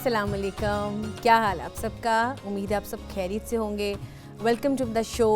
अस्सलाम वालेकुम, क्या हाल आप सबका। उम्मीद है आप सब खैरियत से होंगे। Welcome to the show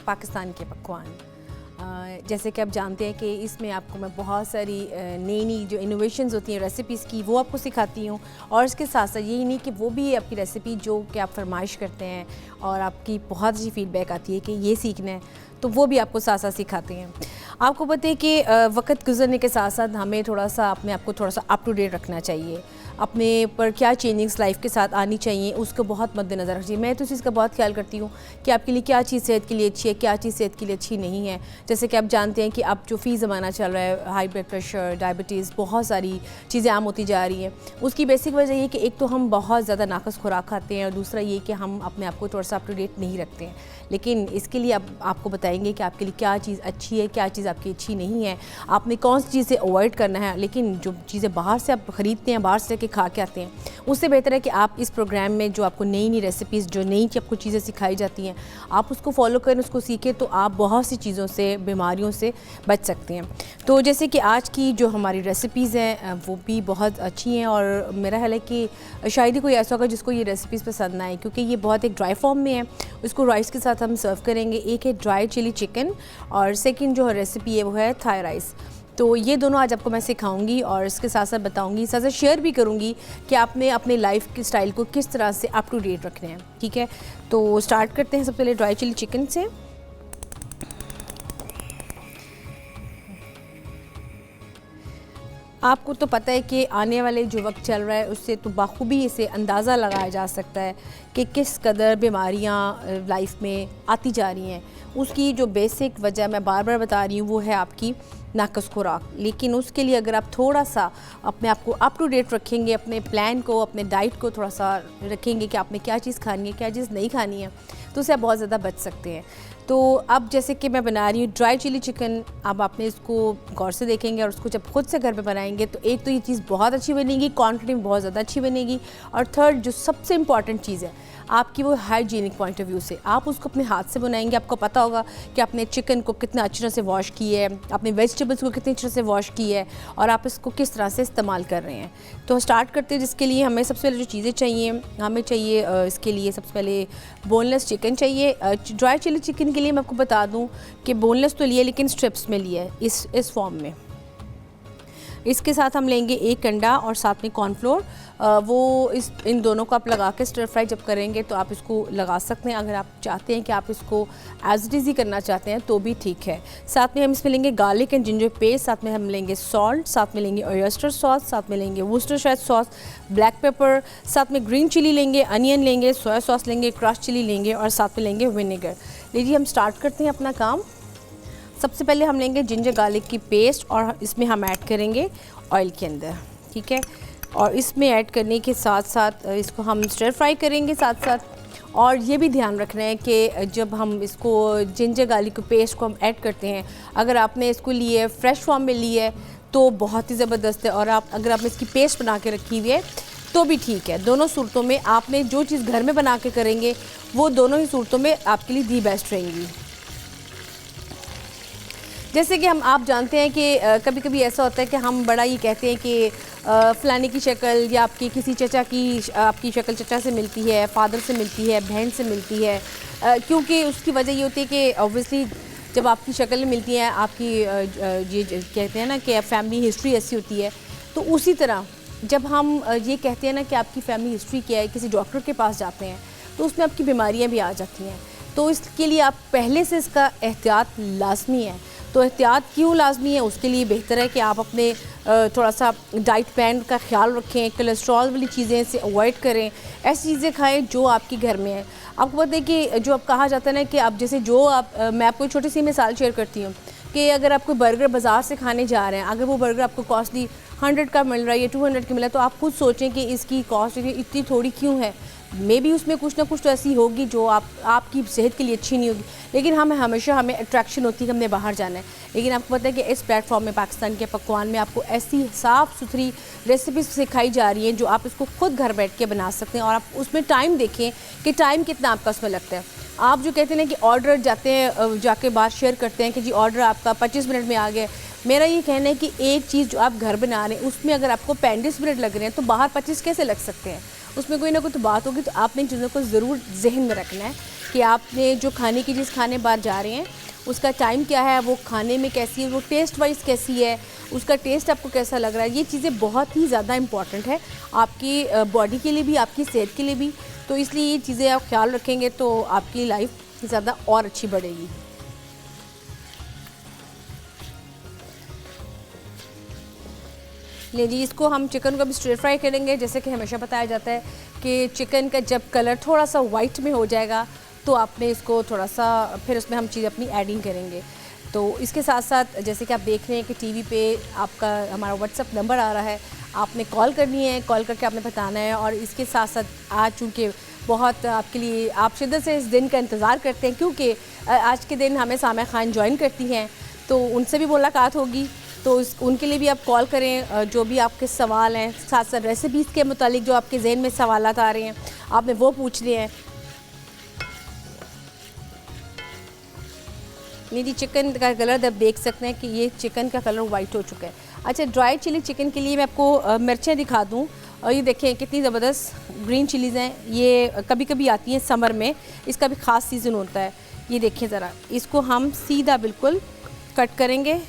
Pakistan के पकवान। जैसे कि आप जानते हैं कि इसमें आपको मैं बहुत सारी नई नई जो इनोवेशंस होती हैं रेसिपीज़ की वो आपको सिखाती हूँ, और इसके साथ साथ यही नहीं कि वो भी आपकी रेसिपी जो कि आप फरमाइश करते हैं और आपकी बहुत अच्छी फीडबैक आती है कि ये सीखना है, तो वो भी आपको साथ साथ सिखाते हैं। आपको पता है कि वक्त गुजरने के साथ साथ हमें थोड़ा सा अपने आप को थोड़ा सा अप टू डेट रखना चाहिए। अपने पर क्या चेंजिंग्स लाइफ के साथ आनी चाहिए उसको बहुत मद्देनज़र रखिए। मैं तो इस चीज़ का बहुत ख्याल करती हूँ कि आपके लिए क्या चीज़ सेहत के लिए अच्छी है, क्या चीज़ सेहत के लिए अच्छी नहीं है। जैसे कि आप जानते हैं कि अब जो फ़ी ज़माना चल रहा है, हाई ब्लड प्रेशर, डायबिटीज़, बहुत सारी चीज़ें आम होती जा रही हैं। उसकी बेसिक वजह ये कि एक तो हम बहुत ज़्यादा नाकस खुराक खाते हैं, और दूसरा ये कि हम अपने आप को थोड़ा सा अप टू डेट नहीं रखते हैं। लेकिन इसके लिए अब आपको बताएंगे कि आपके लिए क्या चीज़ अच्छी है, क्या चीज़ आपकी अच्छी नहीं है, आपने कौन सी चीज़ से अवॉइड करना है। लेकिन जो चीज़ें बाहर से आप ख़रीदते हैं, बाहर से के खा के आते हैं, उससे बेहतर है कि आप इस प्रोग्राम में जो आपको नई नई रेसिपीज़, जो नई आपको चीज़ें सिखाई जाती हैं, आप उसको फॉलो करें, उसको सीखें, तो आप बहुत सी चीज़ों से, बीमारियों से बच सकते हैं। तो जैसे कि आज की जो हमारी रेसिपीज़ हैं वो भी बहुत अच्छी हैं, और मेरा ख्याल है कि शायद ही कोई ऐसा होगा जिसको ये रेसिपीज़ पसंद ना आए, क्योंकि ये बहुत एक ड्राई फॉर्म में है। इसको राइस के साथ हम सर्व करेंगे। एक है ड्राई चिली चिकन, और सेकंड जो रेसिपी है वो है थाई राइस। तो ये दोनों आज आपको मैं सिखाऊंगी, और इसके साथ साथ बताऊंगी, साथ साथ शेयर भी करूंगी कि आपने अपने लाइफ के स्टाइल को किस तरह से अप टू डेट रखने हैं। ठीक है, तो स्टार्ट करते हैं सबसे पहले ड्राई चिली चिकन से। आपको तो पता है कि आने वाले जो वक्त चल रहा है उससे तो बाखूबी इसे अंदाज़ा लगाया जा सकता है कि किस कदर बीमारियां लाइफ में आती जा रही हैं। उसकी जो बेसिक वजह मैं बार बार बता रही हूँ वो है आपकी नाकस खुराक। लेकिन उसके लिए अगर आप थोड़ा सा अपने आप को अप टू डेट रखेंगे, अपने प्लान को, अपने डाइट को थोड़ा सा रखेंगे कि आपने क्या चीज़ खानी है, क्या चीज़ नहीं खानी है, तो उससे आप बहुत ज़्यादा बच सकते हैं। तो अब जैसे कि मैं बना रही हूँ ड्राई चिली चिकन, अब आपने इसको गौर से देखेंगे, और उसको जब खुद से घर पे बनाएंगे तो एक तो ये चीज़ बहुत अच्छी बनेगी, क्वांटिटी में बहुत ज़्यादा अच्छी बनेगी, और थर्ड जो सबसे इम्पॉर्टेंट चीज़ है आपकी वो हाइजीनिक पॉइंट ऑफ व्यू से, आप उसको अपने हाथ से बनाएंगे। आपको पता होगा कि आपने चिकन को कितना अच्छी तरह से वॉश किया है, आपने वेजिटेबल्स को कितनी अच्छी तरह से वॉश किया है, और आप इसको किस तरह से इस्तेमाल कर रहे हैं। तो स्टार्ट करते हैं, जिसके लिए हमें सबसे पहले जो चीज़ें चाहिए, हमें चाहिए इसके लिए सबसे पहले बोनलेस चिकन चाहिए। ड्राई चिली चिकन के लिए मैं आपको बता दूं कि बोनलेस तो लिए, लेकिन स्ट्रिप्स में लिए इस फॉर्म में। इसके साथ हम लेंगे एक अंडा और साथ में कॉर्नफ्लोर। वो इन दोनों को आप लगा के स्टर फ्राई जब करेंगे तो आप इसको लगा सकते हैं। अगर आप चाहते हैं कि आप इसको एज इट इज़ ही करना चाहते हैं तो भी ठीक है। साथ में हम इसमें लेंगे गार्लिक एंड जिंजर पेस्ट, साथ में हम लेंगे सॉल्ट, साथ में लेंगे ऑयस्टर सॉस, साथ में लेंगे वुस्टरशायर सॉस, ब्लैक पेपर, साथ में ग्रीन चिली लेंगे, अनियन लेंगे, सोया सॉस लेंगे, क्रश चिली लेंगे, और साथ में लेंगे विनेगर। लीजिए हम स्टार्ट करते हैं अपना काम। सबसे पहले हम लेंगे जिंजर गार्लिक की पेस्ट, और इसमें हम ऐड करेंगे ऑयल के अंदर। ठीक है, और इसमें ऐड करने के साथ साथ इसको हम स्टर फ्राई करेंगे साथ साथ। और ये भी ध्यान रखना है कि जब हम इसको जिंजर गार्लिक की पेस्ट को हम ऐड करते हैं, अगर आपने इसको लिए फ्रेश फॉर्म में ली है तो बहुत ही ज़बरदस्त है, और अगर आपने इसकी पेस्ट बना के रखी हुई है तो भी ठीक है। दोनों सूरतों में आपने जो चीज़ घर में बना के करेंगे वो दोनों ही सूरतों में आपके लिए दी बेस्ट रहेंगी। जैसे कि आप जानते हैं कि कभी कभी ऐसा होता है कि हम बड़ा ये कहते हैं कि फ़लाने की शक्ल या आपकी किसी चचा की आपकी शक्ल चचा से मिलती है, फादर से मिलती है, बहन से मिलती है, क्योंकि उसकी वजह ये होती है कि ऑब्वियसली जब आपकी शक्ल मिलती है, आपकी ये कहते हैं ना कि फैमिली हिस्ट्री ऐसी होती है। तो उसी तरह जब हम ये कहते हैं ना कि आपकी फैमिली हिस्ट्री क्या है, किसी डॉक्टर के पास जाते हैं तो उसमें आपकी बीमारियाँ भी आ जाती हैं। तो इसके लिए आप पहले से इसका एहतियात लाजमी है। तो एहतियात क्यों लाजमी है, उसके लिए बेहतर है कि आप अपने थोड़ा सा डाइट प्लान का ख्याल रखें, कोलेस्ट्रॉल वाली चीज़ें से अवॉइड करें, ऐसी चीज़ें खाएं जो आपके घर में है। आपको पता है कि जो अब कहा जाता है ना कि आप जैसे मैं आपको छोटी सी मिसाल शेयर करती हूँ कि अगर आप कोई बर्गर बाज़ार से खाने जा रहे हैं, अगर वो बर्गर आपको कॉस्टली 100 का मिल रहा है या 200 का मिला है, तो आप खुद सोचें कि इसकी कॉस्ट इतनी थोड़ी क्यों है। मे बी उसमें कुछ ना कुछ तो ऐसी होगी जो आपकी सेहत के लिए अच्छी नहीं होगी, लेकिन हमें अट्रैक्शन होती है कि हमने बाहर जाना है। लेकिन आपको पता है कि इस प्लेटफॉर्म में, पाकिस्तान के पकवान में, आपको ऐसी साफ़ सुथरी रेसिपीज सिखाई जा रही हैं जो आप इसको खुद घर बैठ के बना सकते हैं। और आप उसमें टाइम देखें कि टाइम कितना आपका उसमें लगता है। आप जो कहते हैं ना कि ऑर्डर जाके बात शेयर करते हैं कि जी ऑर्डर आपका 25 मिनट में आ गया, मेरा ये कहना है कि एक चीज़ जो आप घर बना रहे हैं उसमें अगर आपको 35 मिनट लग रहे हैं तो बाहर 25 कैसे लग सकते हैं। उसमें कोई ना कोई तो बात होगी। तो आपने इन चीज़ों को ज़रूर जहन में रखना है कि आपने जो खाने की चीज़ खाने बाहर जा रहे हैं उसका टाइम क्या है, वो खाने में कैसी है, वो टेस्ट वाइज कैसी है, उसका टेस्ट आपको कैसा लग रहा है। ये चीज़ें बहुत ही ज़्यादा इम्पॉर्टेंट है आपकी बॉडी के लिए भी, आपकी सेहत के लिए भी। तो इसलिए ये चीज़ें आप ख्याल रखेंगे तो आपकी लाइफ ज़्यादा और अच्छी बढ़ेगी। ले जी, इसको हम चिकन को भी स्टिर फ्राई करेंगे। जैसे कि हमेशा बताया जाता है कि चिकन का जब कलर थोड़ा सा वाइट में हो जाएगा तो आपने इसको थोड़ा सा फिर उसमें हम चीज़ अपनी ऐडिंग करेंगे। तो इसके साथ साथ जैसे कि आप देख रहे हैं कि टीवी पे आपका हमारा व्हाट्सअप नंबर आ रहा है, आपने कॉल करनी है, कॉल करके आपने बताना है। और इसके साथ साथ आज चूँकि बहुत आपके लिए आप शिद्दत से इस दिन का इंतज़ार करते हैं, क्योंकि आज के दिन हमें सामिया खान ज्वाइन करती हैं, तो उनसे भी मुलाकात होगी। तो उनके लिए भी आप कॉल करें, जो भी आपके सवाल हैं, साथ साथ रेसिपीज़ के मुतालिक जो आपके जहन में सवालात आ रहे हैं आपने वो पूछने हैं। नहीं जी, चिकन का कलर आप देख सकते हैं कि ये चिकन का कलर वाइट हो चुका है। अच्छा, ड्राई चिली चिकन के लिए मैं आपको मिर्चें दिखा दूँ। और ये देखें कितनी ज़बरदस्त ग्रीन चिलीज़ हैं। ये कभी कभी आती हैं समर में, इसका भी ख़ास सीज़न होता है। ये देखें ज़रा, इसको हम सीधा बिल्कुल कट करेंगे।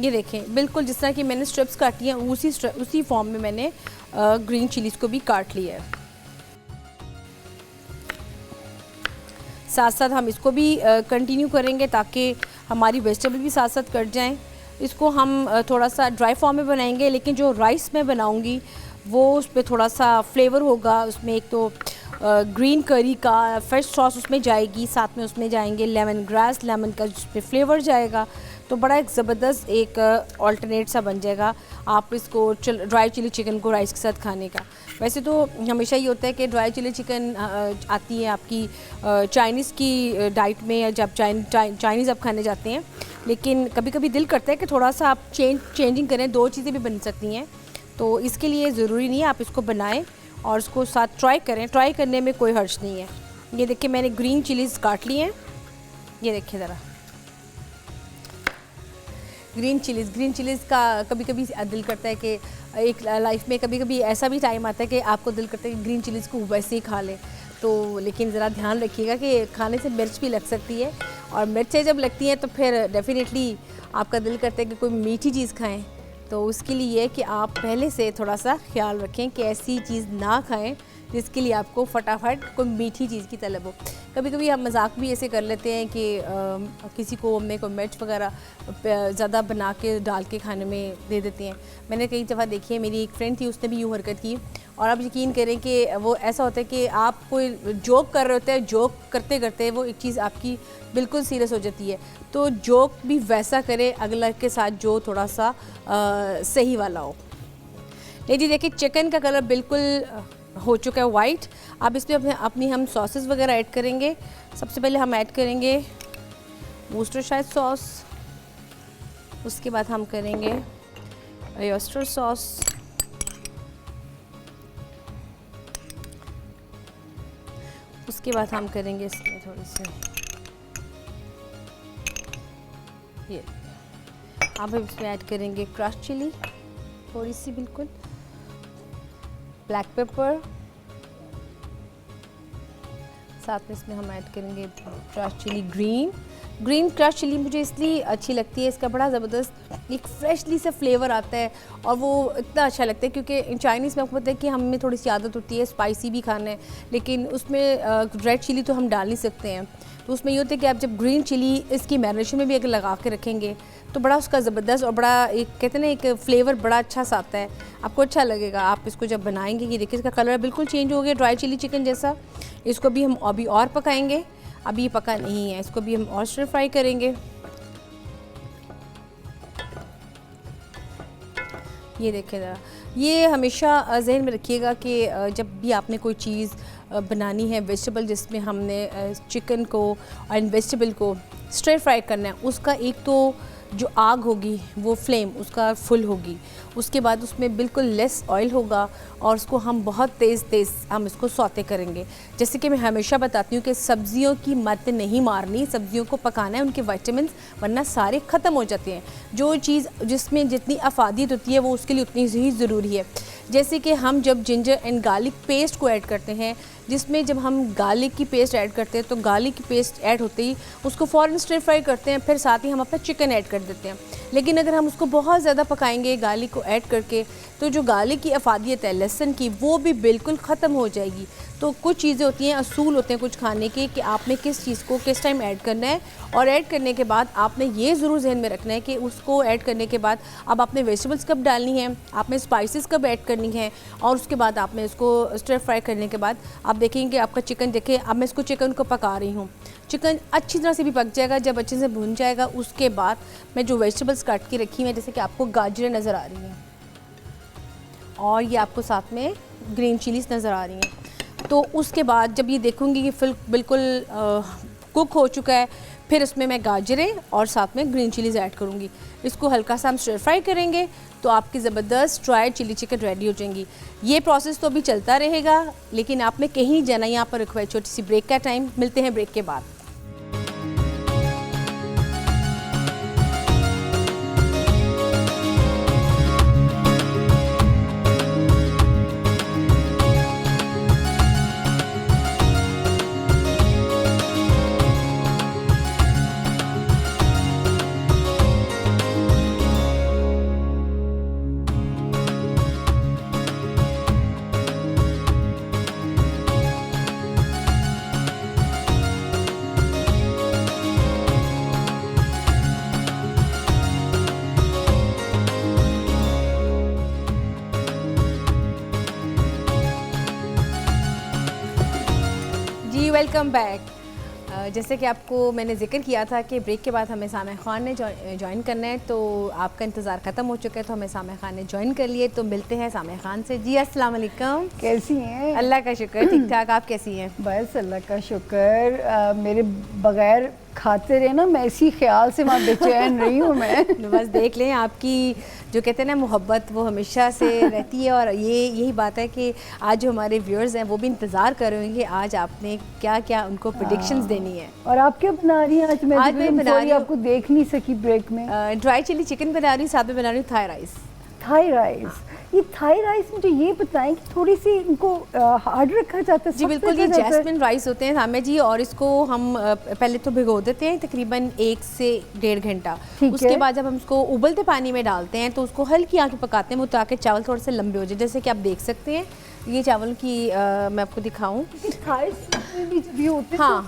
ये देखें बिल्कुल जिस तरह की मैंने स्ट्रिप्स काटी हैं उसी फॉर्म में मैंने ग्रीन चिलीज़ को भी काट लिया है। साथ साथ हम इसको भी कंटिन्यू करेंगे ताकि हमारी वेजिटेबल भी साथ साथ कट जाएं। इसको हम थोड़ा सा ड्राई फॉर्म में बनाएंगे, लेकिन जो राइस में बनाऊंगी वो उस पर थोड़ा सा फ्लेवर होगा। उसमें एक तो ग्रीन करी का फ्रेश सॉस उसमें जाएगी, साथ में उसमें जाएंगे लेमन ग्रास, लेमन का जिस पे फ्लेवर जाएगा। तो बड़ा एक ज़बरदस्त एक अल्टरनेट सा बन जाएगा आप इसको ड्राई चिली चिकन को राइस के साथ खाने का। वैसे तो हमेशा ये होता है कि ड्राई चिली चिकन आती है आपकी चाइनीज़ की डाइट में, या जब चाइनीज़ आप खाने जाते हैं, लेकिन कभी कभी दिल करता है कि थोड़ा सा आप चेंजिंग करें, दो चीज़ें भी बन सकती हैं। तो इसके लिए ज़रूरी नहीं है, आप इसको बनाएं और उसको साथ ट्राई करें। ट्राई करने में कोई हर्ज नहीं है। ये देखिए मैंने ग्रीन चिलीज़ काट ली हैं, ये देखिए ज़रा ग्रीन चिलीज़ का कभी कभी दिल करता है कि एक लाइफ में कभी कभी ऐसा भी टाइम आता है कि आपको दिल करता है कि ग्रीन चिलीज़ को वैसे ही खा लें। तो लेकिन ज़रा ध्यान रखिएगा कि खाने से मिर्च भी लग सकती है, और मिर्चें जब लगती हैं तो फिर डेफिनेटली आपका दिल करता है कि कोई मीठी चीज़ खाएं। तो उसके लिए है कि आप पहले से थोड़ा सा ख्याल रखें कि ऐसी चीज़ ना खाएं जिसके लिए आपको फटाफट कोई मीठी चीज़ की तलब हो। कभी कभी हम मजाक भी ऐसे कर लेते हैं कि किसी को हमने कोई मिर्च वगैरह ज़्यादा बना के डाल के खाने में दे देते हैं। मैंने कई दफ़ा देखी है, मेरी एक फ्रेंड थी उसने भी यूँ हरकत की। और आप यकीन करें कि वो ऐसा होता है कि आप कोई जोक कर रहे होते हैं, जोक करते करते वो एक चीज़ आपकी बिल्कुल सीरियस हो जाती है। तो जोक भी वैसा करें अगला के साथ जो थोड़ा सा सही वाला हो। नहीं जी, देखिए चिकन का कलर बिल्कुल हो चुका है वाइट। अब इसमें अपनी हम सॉसेस वगैरह ऐड करेंगे। सबसे पहले हम ऐड करेंगे वूस्टरशायर सॉस, उसके बाद हम करेंगे ऑयस्टर सॉस, उसके बाद हम करेंगे इसमें थोड़ी सी ये, अब हम इसमें ऐड करेंगे क्रश चिली थोड़ी सी, बिल्कुल ब्लैक पेपर, साथ में इसमें हम ऐड करेंगे crush chilli green crush chilli मुझे इसलिए अच्छी लगती है, इसका बड़ा ज़बरदस्त एक फ्रेशली सा फ्लेवर आता है और वो इतना अच्छा लगता है। क्योंकि चाइनीज़ में आपको पता है कि हमें थोड़ी सी आदत होती है स्पाइसी भी खाना है, लेकिन उसमें रेड चिली तो हम डाल नहीं सकते हैं। तो उसमें ये होता है कि आप जब ग्रीन चिली इसकी मैरिनेशन में भी अगर लगा के रखेंगे तो बड़ा उसका ज़बरदस्त और बड़ा एक कहते हैं ना एक फ्लेवर बड़ा अच्छा सा आता है, आपको अच्छा लगेगा आप इसको जब बनाएंगे। ये देखिए इसका कलर बिल्कुल चेंज हो गया ड्राई चिली चिकन जैसा। इसको भी हम अभी और पकाएंगे, अभी ये पका नहीं है, इसको भी हम और स्टर फ्राई करेंगे। ये देखिए ज़रा, ये हमेशा जहन में रखिएगा कि जब भी आपने कोई चीज़ बनानी है वेजिटेबल जिसमें हमने चिकन को और वेजिटेबल को स्टर फ्राई करना है, उसका एक तो जो आग होगी वो फ्लेम उसका फुल होगी, उसके बाद उसमें बिल्कुल लेस ऑयल होगा और उसको हम बहुत तेज़ हम इसको सौते करेंगे। जैसे कि मैं हमेशा बताती हूँ कि सब्जियों की मत नहीं मारनी, सब्जियों को पकाना है, उनके विटामिन वरना सारे ख़त्म हो जाते हैं। जो चीज़ जिसमें जितनी अफादियत होती है वो उसके लिए उतनी ही ज़रूरी है। जैसे कि हम जब जिंजर एंड गार्लिक पेस्ट को ऐड करते हैं, जिसमें जब हम गार्लिक की पेस्ट ऐड करते हैं तो गार्लिक की पेस्ट ऐड होते ही उसको फ़ौरन स्टर फ्राई करते हैं, फिर साथ ही हम अपना चिकन ऐड कर देते हैं। लेकिन अगर हम उसको बहुत ज़्यादा पकाएंगे गार्लिक को ऐड करके, तो जो गार्लिक की अफादियत है लहसुन की वो भी बिल्कुल ख़त्म हो जाएगी। तो कुछ चीज़ें होती हैं, असूल होते हैं कुछ खाने के कि आपने किस चीज़ को किस टाइम ऐड करना है, और ऐड करने के बाद आपने ये ज़रूर जहन में रखना है कि उसको ऐड करने के बाद अब आपने वेजिटेबल्स कब डालनी है, आपने स्पाइसेस कब ऐड करनी है, और उसके बाद आपने इसको स्टर फ्राई करने के बाद आप देखेंगे कि आपका चिकन, देखिए अब मैं इसको चिकन को पका रही हूँ, चिकन अच्छी तरह से भी पक जाएगा। जब अच्छे से भुन जाएगा उसके बाद मैं जो वेजिटेबल्स काट के रखी हैं, जैसे कि आपको गाजरें नज़र आ रही हैं और ये आपको साथ में ग्रीन चिलीज नज़र आ रही हैं, तो उसके बाद जब ये देखूंगी कि बिल्कुल कुक हो चुका है, फिर उसमें मैं गाजरें और साथ में ग्रीन चिलीज़ ऐड करूँगी। इसको हल्का सा हम स्टर फ्राई करेंगे तो आपकी ज़बरदस्त ड्राई चिली चिकन रेडी हो जाएंगी। ये प्रोसेस तो अभी चलता रहेगा, लेकिन आपने कहीं जाना, यहाँ पर रखवाई छोटी सी ब्रेक का टाइम। मिलते हैं ब्रेक के बाद। Welcome back. जैसे कि आपको मैंने जिक्र किया था कि ब्रेक के बाद हमें सामह खान ने ज्वाइन करना है, तो आपका इंतज़ार ख़त्म हो चुका है, तो हमें सामह खान ने ज्वाइन कर लिए। तो मिलते हैं सामह खान से। जी अस्सलाम वालेकुम। कैसी हैं? अल्लाह का शुक्र, ठीक ठाक। आप कैसी हैं? बस अल्लाह का शुक्र। मेरे बगैर खाते रहे ना, मैं इसी ख्याल से वहाँ बेचैन रही हूँ मैं। बस देख लें, आपकी जो कहते हैं ना मोहब्बत, वो हमेशा से रहती है। और यही बात है कि आज जो हमारे व्यूअर्स हैं वो भी इंतज़ार कर रहे हैं कि आज आपने क्या क्या उनको प्रेडिक्शंस देनी है। और आप क्या बना रही हैं आज? मैं बना रही हूँ, आपको देख नहीं सकी ब्रेक में। ड्राई चिली चिकन बना रही हूँ, साथ में बना रही हूँ थाई राइस। थाई राइस, ये थाई राइस मुझे ये बताएं कि थोड़ी सी इनको हार्ड रखा जाता है? जी बिल्कुल, ये जैस्मिन राइस होते हैं सामे जी, और इसको हम पहले तो भिगो देते हैं तकरीबन 1 से 1.5 घंटा। उसके बाद जब हम इसको उबलते पानी में डालते हैं तो उसको हल्की आंच पे पकाते हैं, वो ताकि चावल थोड़े से लंबे हो जाए। जैसे कि आप देख सकते हैं ये चावल की मैं आपको दिखाऊँ, हाँ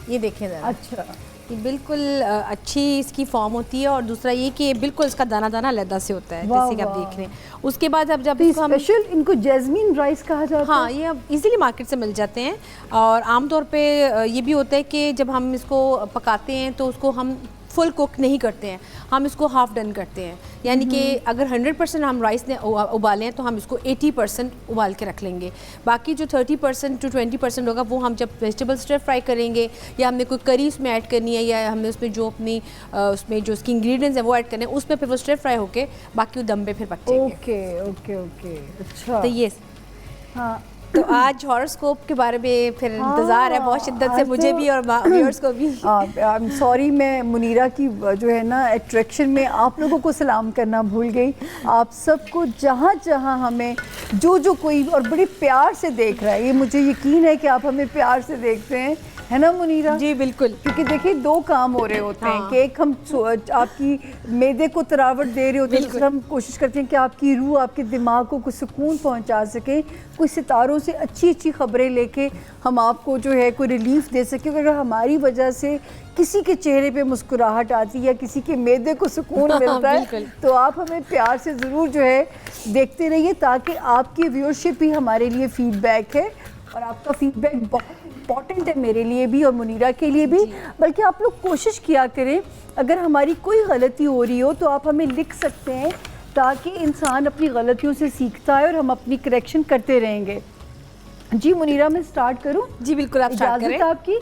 ये देखें ज़रा। अच्छा, ये बिल्कुल अच्छी इसकी फॉर्म होती है, और दूसरा ये कि बिल्कुल इसका दाना दाना अलग से होता है, जैसे कि आप देख रहे हैं। उसके बाद अब जब इसको स्पेशल इनको जैस्मिन राइस कहा जाता है। हाँ, ये अब इजीली मार्केट से मिल जाते हैं। और आमतौर पे ये भी होता है कि जब हम इसको पकाते हैं तो उसको हम फुल कुक नहीं करते हैं, हम इसको हाफ डन करते हैं। यानी कि अगर 100% हम राइस ने उबाले हैं तो हम इसको 80% उबाल के रख लेंगे। बाकी जो 30% to 20% होगा वो हम जब वेजिटेबल स्टर फ्राई करेंगे, या हमने कोई करी उसमें ऐड करनी है, या हमने उसमें जो अपनी उसमें जो उसकी इंग्रेडिएंट्स हैं वो ऐड करने हैं, उसमें फिर वो स्टर फ्राई होके बाकी वो दम पे फिर पक जाएंगे। ओके ओके ओके, अच्छा। तो ये हाँ, तो आज हॉरोस्कोप के बारे में फिर इंतज़ार है बहुत शिद्दत से, मुझे भी और व्यूअर्स को भी। आई एम सॉरी, मैं मुनीरा की जो है ना अट्रैक्शन में आप लोगों को सलाम करना भूल गई। आप सबको जहाँ जहाँ हमें जो कोई और बड़े प्यार से देख रहा है, ये मुझे यकीन है कि आप हमें प्यार से देखते हैं, है ना मुनीरा? जी बिल्कुल, क्योंकि देखिए 2 काम हो रहे होते हैं कि एक हम आपकी मैदे को तरावट दे रहे होते हैं, दूसरा हम कोशिश करते हैं कि आपकी रूह, आपके दिमाग को कुछ सुकून पहुंचा सके, कोई सितारों से अच्छी अच्छी खबरें लेके हम आपको जो है कोई रिलीफ दे सके। अगर हमारी वजह से किसी के चेहरे पे मुस्कुराहट आती है या किसी के मैदे को सुकून मिलता है तो आप हमें प्यार से ज़रूर जो है देखते रहिए, ताकि आपकी व्यूअरशिप ही हमारे लिए फीडबैक है, और आपका फीडबैक बहुत इम्पॉर्टेंट है मेरे लिए भी और मुनीरा के लिए भी। बल्कि आप लोग कोशिश किया करें, अगर हमारी कोई गलती हो रही हो तो आप हमें लिख सकते हैं, ताकि इंसान अपनी गलतियों से सीखता है और हम अपनी करेक्शन करते रहेंगे। जी मुनीरा, मैं स्टार्ट करूं? जी बिल्कुल, आप स्टार्ट करें। आपकी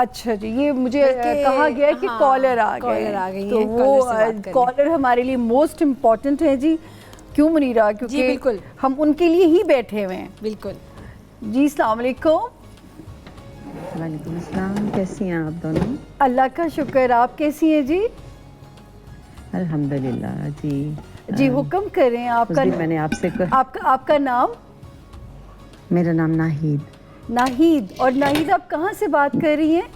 अच्छा जी, ये मुझे कहा गया है कि हाँ, कॉलर आ गए, कॉलर आ गई तो हैं, वो कॉलर से बात करें। कॉलर हमारे लिए मोस्ट इम्पॉर्टेंट है जी। क्यों मुनीरा? क्योंकि बिल्कुल। हम उनके लिए ही बैठे हुए हैं। बिल्कुल जी अस्सलाम वालेकुम। वालेकुम अस्सलाम, कैसी हैं आप दोनों? अल्लाह का शुक्र, आप कैसी हैं जी? अल्हम्दुलिल्लाह जी। जी हुक्म करें, उस दिन मैंने आपसे आपका नाम? मेरा नाम नाहिद, नाहिद। और नाहिद आप कहाँ से बात कर रही हैं?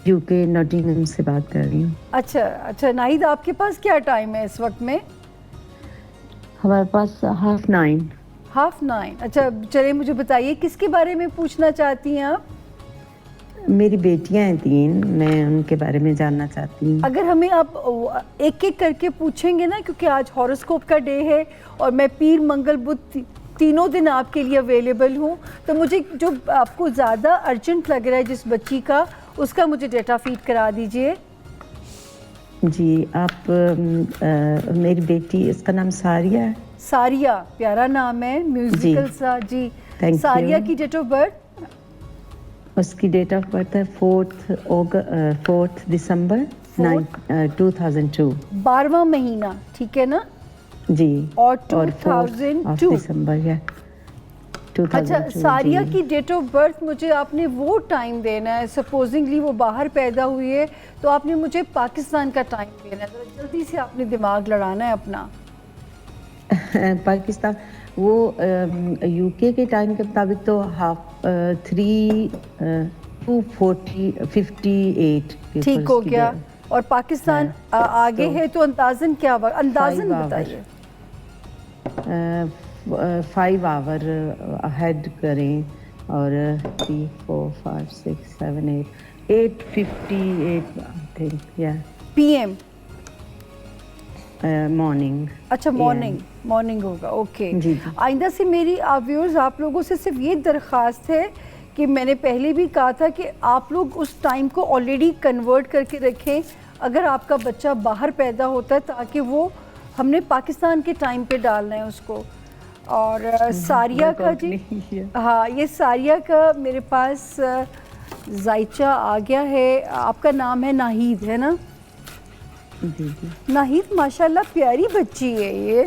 यूके नॉटिंघम से बात कर रही हूँ। अच्छा अच्छा नाहिद, आपके पास क्या टाइम है इस वक्त में? हमारे पास 9:30। 9:30। अच्छा चलिए मुझे बताइए किसके बारे में पूछना चाहती हैं आप? मेरी बेटियां हैं 3, मैं उनके बारे में जानना चाहती हूँ। अगर हमें आप एक एक करके पूछेंगे ना, क्योंकि आज हॉरोस्कोप का डे है और मैं पीर मंगल बुध तीनों दिन आपके लिए अवेलेबल हूँ, तो मुझे जो आपको ज़्यादा अर्जेंट लग रहा है जिस बच्ची का, उसका मुझे डेटा फीड करा दीजिए। जी आप मेरी बेटी, इसका नाम सारिया है। सारिया, प्यारा नाम है, म्यूजिकल सा जी। Thank सारिया you. की डेट ऑफ बर्थ? उसकी डेट ऑफ बर्थ है 4th दिसंबर 2002। 12वां महीना, ठीक है ना? जी। और 4th 2002 दिसंबर है 2002। अच्छा, सारिया जी। की डेट ऑफ बर्थ मुझे आपने वो टाइम देना है। सपोजिंगली वो बाहर पैदा हुई है तो आपने मुझे पाकिस्तान का टाइम देना है। जरा जल्दी से आपने दिमाग लड़ाना है अपना। पाकिस्तान, वो यूके के टाइम के मुताबिक तो 2:58 ठीक हो गया। और पाकिस्तान आगे तो है तो अंदाजन क्या हुआ? अंदाजन बताइए। 5 आवर अहेड करें और 3 4 5 6 7 8 8:58 आई थिंक, या पीएम। मॉर्निंग। अच्छा मॉर्निंग होगा, ओके। जी, जी। आइंदा से मेरी व्यूअर्स आप लोगों से सिर्फ ये दरख्वास्त है कि मैंने पहले भी कहा था कि आप लोग उस टाइम को ऑलरेडी कन्वर्ट करके रखें अगर आपका बच्चा बाहर पैदा होता है, ताकि वो हमने पाकिस्तान के टाइम पे डालना है उसको। और सारिया का जी, हाँ ये सारिया का मेरे पास जायचा आ गया है। आपका नाम है नाहिद, है ना? जी जी नाहिद माशाल्लाह प्यारी बच्ची है ये।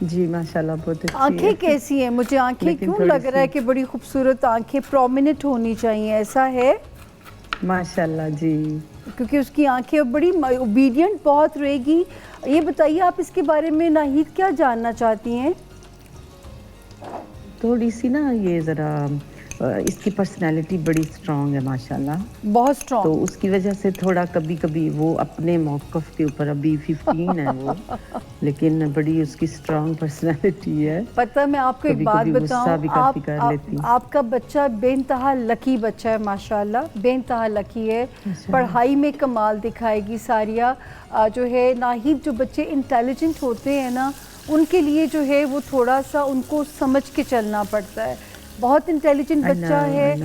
जी माशाल्लाह बहुत अच्छी आंखें है। कैसी हैं? मुझे आंखें लेकिन क्यों थोड़ी लग रहा है सी- कि बड़ी खूबसूरत आंखें, प्रोमिनेंट होनी चाहिए, ऐसा है? माशाल्लाह जी। क्योंकि उसकी आंखें बड़ी ओबीडियंट बहुत रहेगी। ये बताइए आप इसके बारे में नाहिद क्या जानना चाहती हैं? थोड़ी सी ना ये ज़रा इसकी पर्सनालिटी बड़ी स्ट्रांग है माशाल्लाह, बहुत तो स्ट्रॉन्ग। उसकी वजह से थोड़ा कभी कभी वो अपने मौक़िफ़ के ऊपर, अभी 15 है वो, लेकिन बड़ी उसकी स्ट्रांग पर्सनालिटी है। पता है, मैं आपको एक बात कभी-कभी गुस्सा बताऊं, भी काफ़ी कर लेती। आपका बच्चा बेइंतहा लकी बच्चा है माशाल्लाह, बेइंतहा लकी है। पढ़ाई में कमाल दिखाएगी सारिया। जो है नाहिद, जो बच्चे इंटेलिजेंट होते हैं ना, उनके लिए जो है वो थोड़ा सा उनको समझ के चलना पड़ता है। बहुत इंटेलिजेंट बच्चा है,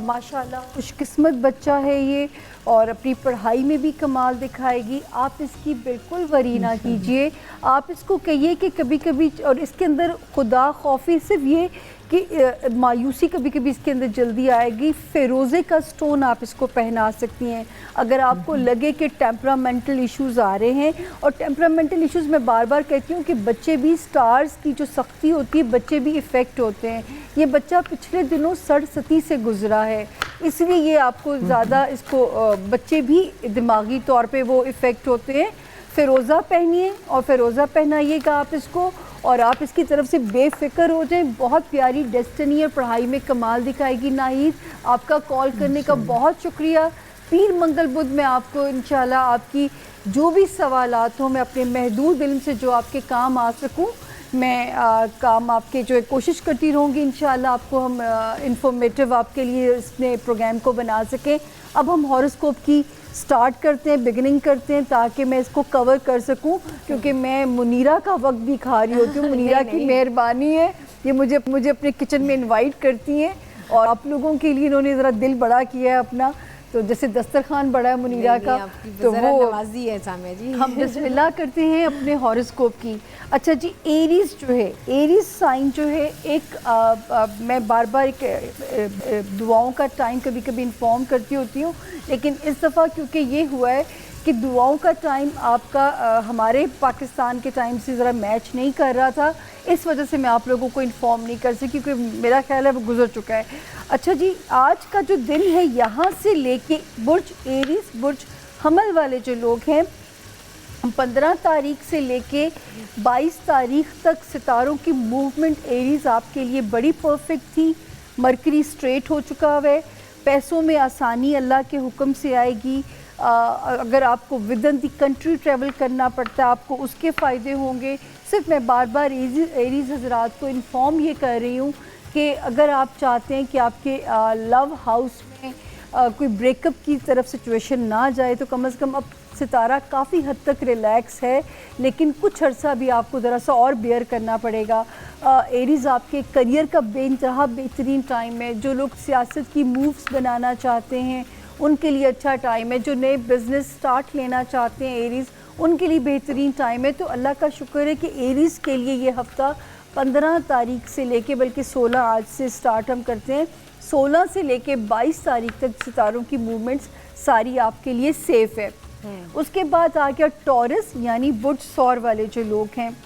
माशाल्लाह खुशकिस्मत बच्चा है ये, और अपनी पढ़ाई में भी कमाल दिखाएगी। आप इसकी बिल्कुल वरी ना कीजिए। आप इसको कहिए कि कभी कभी, और इसके अंदर खुदा खौफी सिर्फ ये कि मायूसी कभी कभी इसके अंदर जल्दी आएगी। फ़िरोज़े का स्टोन आप इसको पहना सकती हैं अगर आपको लगे कि टेम्परामेंटल इश्यूज़ आ रहे हैं। और टेम्परामेंटल इश्यूज़ मैं बार बार कहती हूँ कि बच्चे भी, स्टार्स की जो सख्ती होती है, बच्चे भी इफ़ेक्ट होते हैं। ये बच्चा पिछले दिनों सड़सती से गुज़रा है, इसलिए ये आपको ज़्यादा इसको बच्चे भी दिमागी तौर पे वो इफ़ेक्ट होते हैं। फ़िरोज़ा पहनिए और फ़िरोज़ा पहनाइएगा आप इसको, और आप इसकी तरफ से बेफिक्र हो जाएं। बहुत प्यारी डेस्टिनी और पढ़ाई में कमाल दिखाएगी नाहिद। आपका कॉल करने का बहुत शुक्रिया। पीर मंगल बुध में आपको इंशाल्लाह आपकी जो भी सवालात हो, मैं अपने महदूद इल्म से जो आपके काम आ सकूं, मैं काम आपके जो है कोशिश करती रहूँगी। इंशाल्लाह आपको हम इंफॉर्मेटिव आपके लिए इसने प्रोग्राम को बना सकें। अब हम हॉरोस्कोप की स्टार्ट करते हैं, बिगिनिंग करते हैं, ताकि मैं इसको कवर कर सकूं, क्योंकि मैं मुनीरा का वक्त भी खा रही होती हूँ। मुनीरा की मेहरबानी है, ये मुझे अपने किचन में इनवाइट करती हैं और आप लोगों के लिए इन्होंने ज़रा दिल बड़ा किया है अपना। तो जैसे दस्तरखान बड़ा है मुनीरा का, तो वो नवाजी है सामिया जी। हम बिस्मिल्लाह करते हैं अपने हॉरोस्कोप की। अच्छा जी, एरीज जो है, एरीज साइन जो है एक मैं बार बार एक दुआओं का टाइम कभी कभी इन्फॉर्म करती होती हूँ, लेकिन इस दफ़ा क्योंकि ये हुआ है कि दुआओं का टाइम आपका हमारे पाकिस्तान के टाइम से ज़रा मैच नहीं कर रहा था, इस वजह से मैं आप लोगों को इन्फॉर्म नहीं कर सकी, क्योंकि मेरा ख्याल है वो गुजर चुका है। अच्छा जी, आज का जो दिन है यहाँ से लेके बुर्ज एरीज, बुर्ज हमल वाले जो लोग हैं, 15 तारीख से लेके 22 तारीख तक सितारों की मूवमेंट एरीज आपके लिए बड़ी परफेक्ट थी। मरकरी स्ट्रेट हो चुका है, पैसों में आसानी अल्लाह के हुक्म से आएगी। अगर आपको with in the country travel करना पड़ता है आपको उसके फ़ायदे होंगे। सिर्फ मैं बार बार एरीज हजरात को इन्फॉर्म ये कर रही हूँ कि अगर आप चाहते हैं कि आपके लव हाउस में कोई ब्रेकअप की तरफ सिचुएशन ना जाए, तो कम से कम अब सितारा काफ़ी हद तक रिलैक्स है, लेकिन कुछ अर्सा भी आपको ज़रा सा और बेयर करना पड़ेगा। एरीज आपके करियर का बेइंतहा बेहतरीन टाइम है। जो लोग सियासत की मूव्स बनाना चाहते हैं उनके लिए अच्छा टाइम है। जो नए बिज़नेस स्टार्ट लेना चाहते हैं एरीज, उनके लिए बेहतरीन टाइम है। तो अल्लाह का शुक्र है कि एरीज़ के लिए ये हफ़्ता 15 तारीख से लेके, बल्कि 16 आज से स्टार्ट हम करते हैं, 16 से लेके 22 तारीख तक सितारों की मूवमेंट्स सारी आपके लिए सेफ़ है। उसके बाद आ गया टॉरस यानी बुर्ज सौर वाले जो लोग हैं,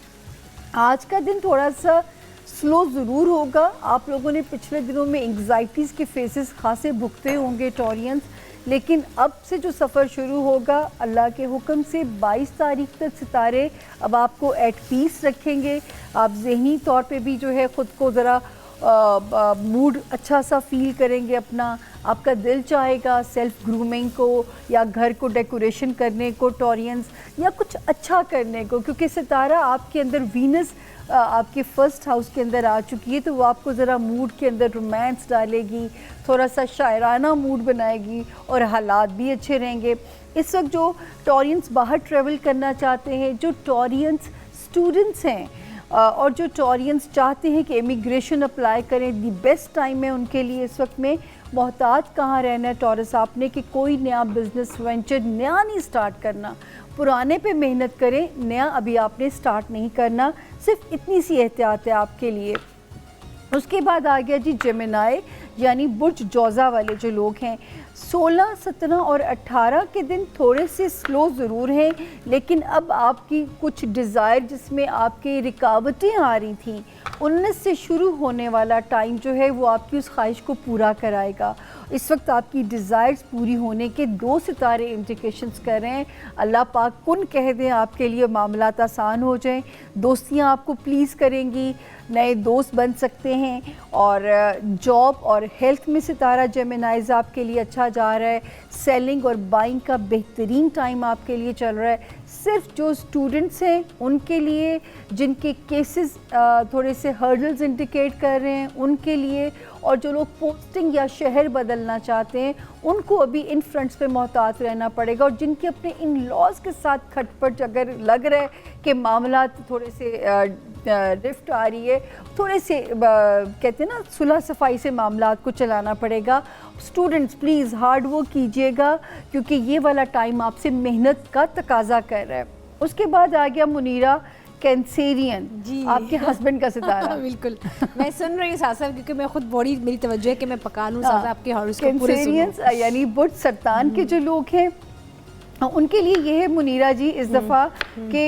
आज का दिन थोड़ा सा स्लो ज़रूर होगा। आप लोगों ने पिछले दिनों में एंग्जाइटीज़ के फेसेस खासे भुगते होंगे टॉरियंस, लेकिन अब से जो सफ़र शुरू होगा अल्लाह के हुक्म से 22 तारीख तक सितारे अब आपको एट पीस रखेंगे। आप जहनी तौर पे भी जो है ख़ुद को ज़रा मूड अच्छा सा फील करेंगे अपना। आपका दिल चाहेगा सेल्फ ग्रूमिंग को या घर को डेकोरेशन करने को टॉरियंस, या कुछ अच्छा करने को, क्योंकि सितारा आपके अंदर वीनस आपके फर्स्ट हाउस के अंदर आ चुकी है, तो वो आपको ज़रा मूड के अंदर रोमांस डालेगी, थोड़ा सा शायराना मूड बनाएगी और हालात भी अच्छे रहेंगे। इस वक्त जो टॉरियंस बाहर ट्रैवल करना चाहते हैं, जो टॉरियंस स्टूडेंट्स हैं और जो टॉरियंस चाहते हैं कि इमिग्रेशन अप्लाई करें, दी बेस्ट टाइम है उनके लिए इस वक्त में। मोहताज कहाँ रहना है टॉरस आपने कि कोई नया बिज़नेस वेंचर नया नहीं स्टार्ट करना, पुराने पे मेहनत करें, नया अभी आपने स्टार्ट नहीं करना, सिर्फ इतनी सी एहतियात है आपके लिए। उसके बाद आ गया जी जेमिनाई यानी बुर्ज जौज़ा वाले जो लोग हैं, 16, 17 और 18 के दिन थोड़े से स्लो ज़रूर हैं, लेकिन अब आपकी कुछ डिज़ायर जिसमें आपकी रुकावटें आ रही थी, 19 से शुरू होने वाला टाइम जो है वो आपकी उस ख्वाहिश को पूरा कराएगा। इस वक्त आपकी डिज़ायर्स पूरी होने के 2 सितारे इंडिकेशंस कर रहे हैं। अल्लाह पाक कुन कह दें आपके लिए मामलात आसान हो जाएं, दोस्तियां आपको प्लीज़ करेंगी, नए दोस्त बन सकते हैं, और जॉब और हेल्थ में सितारा जेमिनाइज आपके लिए अच्छा जा रहा है। सेलिंग और बाइंग का बेहतरीन टाइम आपके लिए चल रहा है। सिर्फ जो स्टूडेंट्स हैं उनके लिए, जिनके केसेस थोड़े से हर्डल्स इंडिकेट कर रहे हैं उनके लिए, और जो लोग पोस्टिंग या शहर बदलना चाहते हैं उनको अभी इन फ्रंट्स पे मोहतात रहना पड़ेगा। और जिनके अपने इन लॉज के साथ खटपट अगर लग रहा है कि मामला थोड़े से रिफ्ट आ रही है, थोड़े से कहते हैं ना सुलह सफाई से मामला को चलाना पड़ेगा। स्टूडेंट्स प्लीज़ हार्ड वर्क कीजिएगा, क्योंकि ये वाला टाइम आपसे मेहनत का तकाजा कर रहा है। उसके बाद आ गया मुनीरा कैंसेरियन जी, आपके हस्बैंड का सितारा। बिल्कुल मैं सुन रही हूँ साहब, क्योंकि मैं खुद बड़ी मेरी तवज्जो है कि मैं पका लूँ साहब आपके हॉरोस्कोप पूरे सुनूं। कैंसेरियंस यानी बुर्ज सरतान के जो लोग हैं उनके लिए ये है मुनीरा जी इस दफ़ा कि